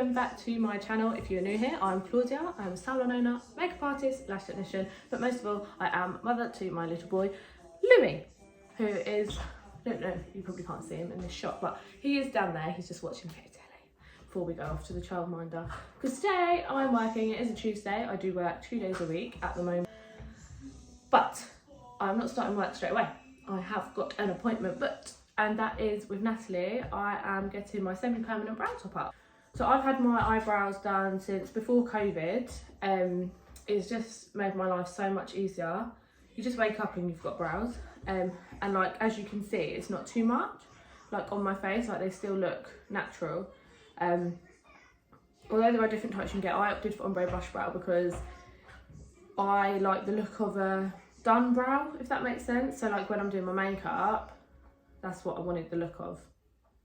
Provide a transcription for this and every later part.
welcome back to my channel. If you're new here, I'm Claudia. I'm a salon owner, makeup artist, lash technician, but most of all, I am mother to my little boy, Louis, who is, I don't know, you probably can't see him in this shot, but he is down there. He's just watching telly before we go off to the childminder. Because today I'm working, it is a Tuesday. I do work 2 days a week at the moment, but I'm not starting work straight away. I have got an appointment booked, and that is with Natalie. I am getting my semi-permanent brow top up. So I've had my eyebrows done since before COVID. It's just made my life so much easier. You just wake up and you've got brows. And like, as you can see, it's not too much. Like on my face, like they still look natural. Although there are different types you can get, I opted for ombre brush brow because I like the look of a done brow, if that makes sense. So like when I'm doing my makeup, that's what I wanted the look of.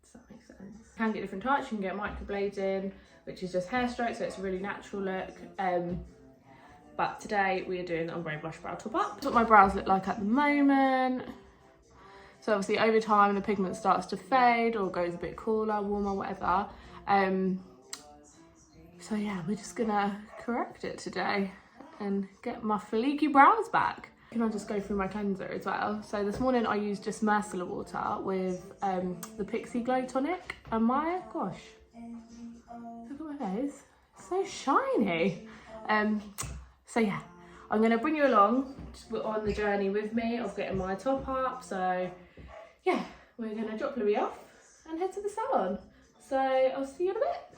Does that make sense? You can get different types. You can get microblading, which is just hair stroke, so it's a really natural look. But today we are doing the ombre brush brow top up. That's what my brows look like at the moment. So obviously over time the pigment starts to fade or goes a bit cooler, warmer, whatever. So yeah, we're just gonna correct it today and get my flaky brows back. Can I just go through my cleanser as well? So this morning I used just micellar water with the Pixie Glow Tonic, and my gosh, look at my face, it's so shiny. So yeah, I'm gonna bring you along on the journey with me of getting my top up. So yeah, we're gonna drop Louis off and head to the salon. So I'll see you in a bit.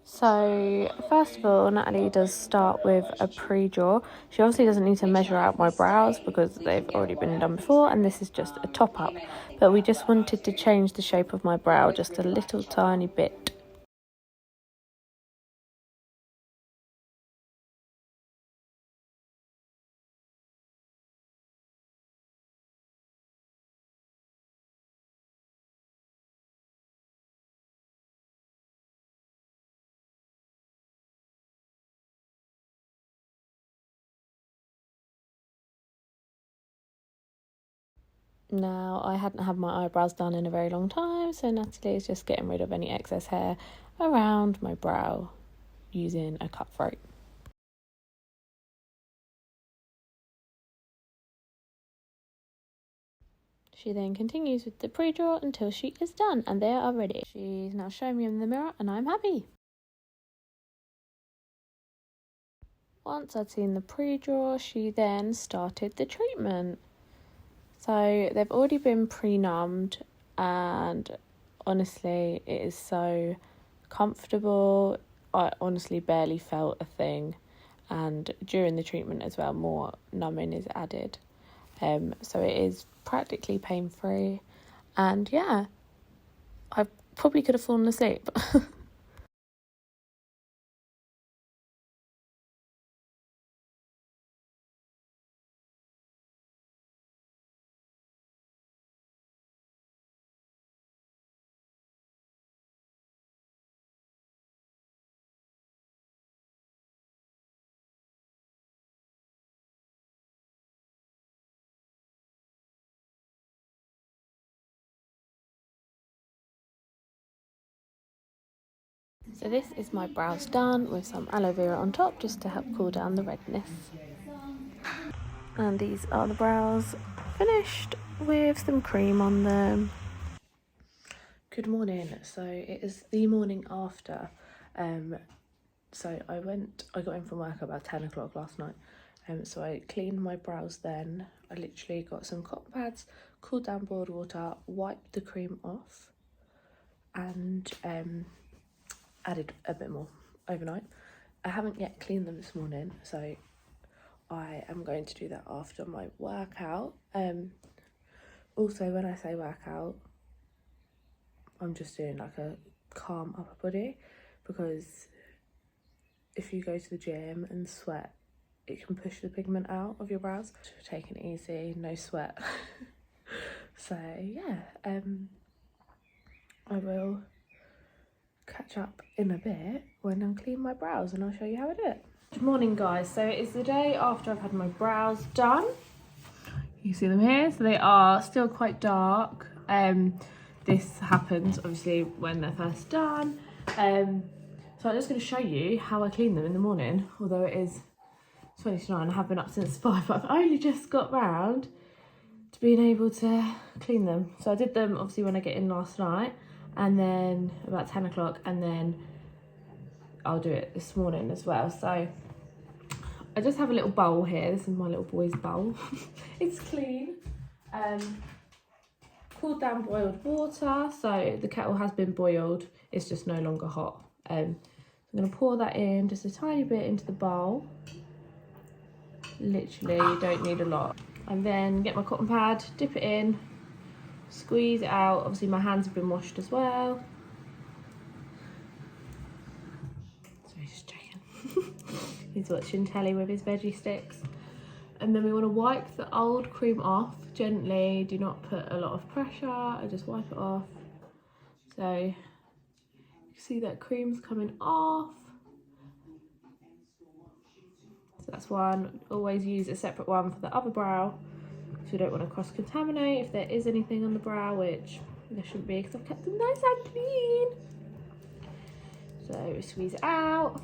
So first of all, Natalie does start with a pre-draw. She obviously doesn't need to measure out my brows because they've already been done before, and this is just a top up. But we just wanted to change the shape of my brow just a little tiny bit. Now, I hadn't had my eyebrows done in a very long time, so Natalie is just getting rid of any excess hair around my brow using a cutthroat. She then continues with the pre-draw until she is done and they are ready. She's now showing me in the mirror and I'm happy. Once I'd seen the pre-draw, she then started the treatment. So they've already been pre-numbed, and honestly it is so comfortable. I honestly barely felt a thing, and during the treatment as well more numbing is added, so it is practically pain-free, and yeah, I probably could have fallen asleep. So this is my brows done with some aloe vera on top just to help cool down the redness. And these are the brows finished with some cream on them. Good morning. So it is the morning after. So I got in from work about 10 o'clock last night. So I cleaned my brows then. I literally got some cotton pads, cooled down boiled water, wiped the cream off, and added a bit more overnight. I haven't yet cleaned them this morning, so I am going to do that after my workout. Also, when I say workout, I'm just doing like a calm upper body, because if you go to the gym and sweat, it can push the pigment out of your brows. So we're taking it easy, no sweat. So yeah, I will catch up in a bit when I clean my brows and I'll show you how I do it. Good morning, guys. So it's the day after I've had my brows done. You see them here, so they are still quite dark. This happens obviously when they're first done. So I'm just going to show you how I clean them in the morning, although it is 20 to 9. I have been up since 5, but I've only just got round to being able to clean them. So I did them obviously when I get in last night, and then about 10 o'clock, and then I'll do it this morning as well. So I just have a little bowl here. This is my little boy's bowl. It's clean. Cooled down boiled water, so the kettle has been boiled, it's just no longer hot. I'm going to pour that in just a tiny bit into the bowl. Literally, you don't need a lot. And then get my cotton pad, dip it in, squeeze it out. Obviously my hands have been washed as well. So he's just checking. He's watching telly with his veggie sticks. And then we want to wipe the old cream off gently. Do not put a lot of pressure. I just wipe it off. So you can see that cream's coming off. So that's one. Always use a separate one for the other brow, because we don't want to cross-contaminate if there is anything on the brow, which there shouldn't be because I've kept them nice and clean. So we squeeze it out.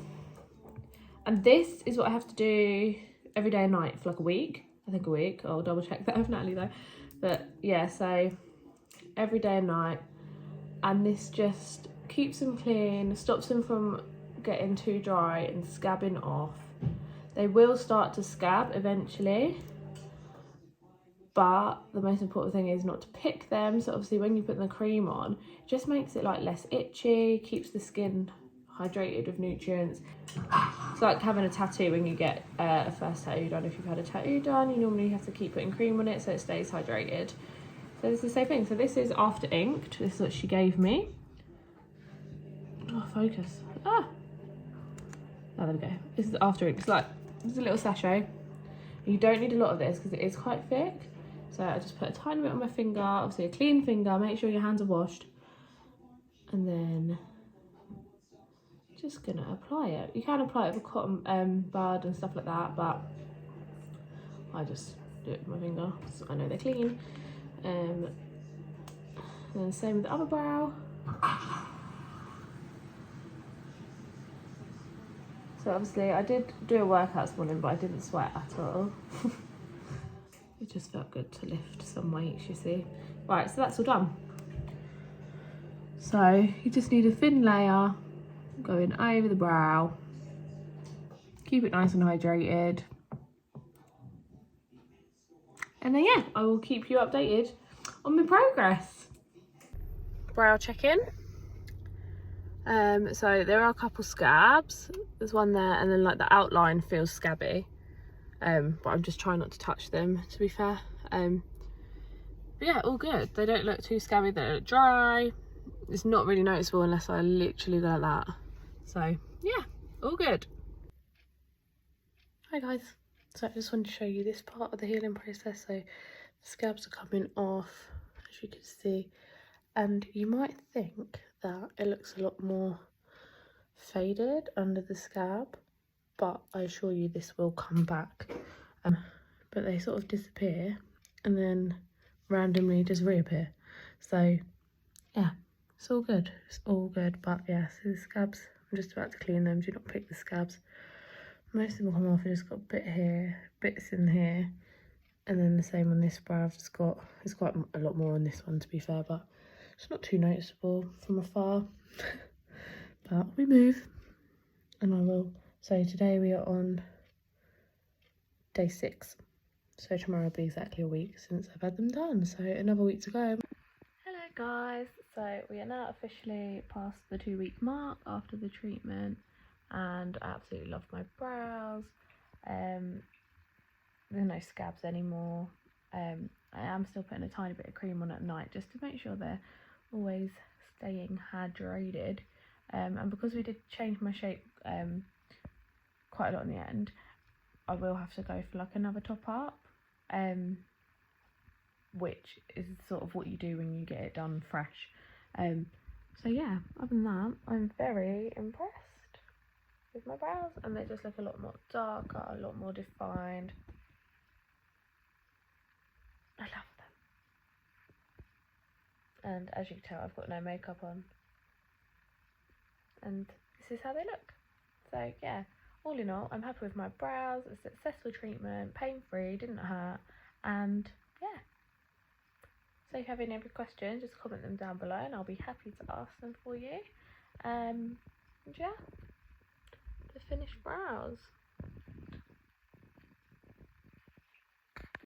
And this is what I have to do every day and night for like a week. I think a week. I'll double check that with Natalie though. But yeah, so every day and night. And this just keeps them clean, stops them from getting too dry and scabbing off. They will start to scab eventually, but the most important thing is not to pick them. So obviously when you put the cream on, it just makes it like less itchy, keeps the skin hydrated with nutrients. It's like having a tattoo when you get a first tattoo done. If you've had a tattoo done, you normally have to keep putting cream on it so it stays hydrated. So it's the same thing. So this is after inked. This is what she gave me. Oh, focus. Ah. Oh, there we go. This is after inked. It's like, there's a little sachet. You don't need a lot of this because it is quite thick. So I just put a tiny bit on my finger, obviously a clean finger. Make sure your hands are washed. And then just gonna apply it. You can apply it with a cotton bud and stuff like that, but I just do it with my finger so I know they're clean. And then same with the other brow. So obviously I did do a workout this morning, but I didn't sweat at all. It just felt good to lift some weights, you see. Right, so that's all done. So you just need a thin layer going over the brow. Keep it nice and hydrated. And then yeah, I will keep you updated on my progress. Brow check-in. So there are a couple scabs. There's one there, and then like the outline feels scabby. But I'm just trying not to touch them, to be fair. But yeah, all good. They don't look too scabby, they look dry. It's not really noticeable unless I literally go like that. So yeah, all good. Hi guys. So I just wanted to show you this part of the healing process. So the scabs are coming off, as you can see. And you might think that it looks a lot more faded under the scab, but I assure you this will come back. But they sort of disappear and then randomly just reappear. So yeah, it's all good. It's all good. But yeah, so the scabs, I'm just about to clean them. Do not pick the scabs. Most of them will come off. I just got a bit here, bits in here, and then the same on this brow. I've just got, there's quite a lot more on this one, to be fair, but it's not too noticeable from afar. But we move, and I will. So today we are on day 6. So tomorrow will be exactly a week since I've had them done. So another week to go. Hello guys. So we are now officially past the 2-week mark after the treatment, and I absolutely love my brows. There's no scabs anymore. I am still putting a tiny bit of cream on at night just to make sure they're always staying hydrated. And because we did change my shape quite a lot in the end, I will have to go for like another top up, which is sort of what you do when you get it done fresh. So yeah, other than that, I'm very impressed with my brows, and they just look a lot more darker, a lot more defined. I love them. And as you can tell, I've got no makeup on, and this is how they look. So yeah, all in all, I'm happy with my brows. A successful treatment, pain-free, didn't hurt, and yeah. So if you have any other questions, just comment them down below and I'll be happy to ask them for you. And yeah, the finished brows.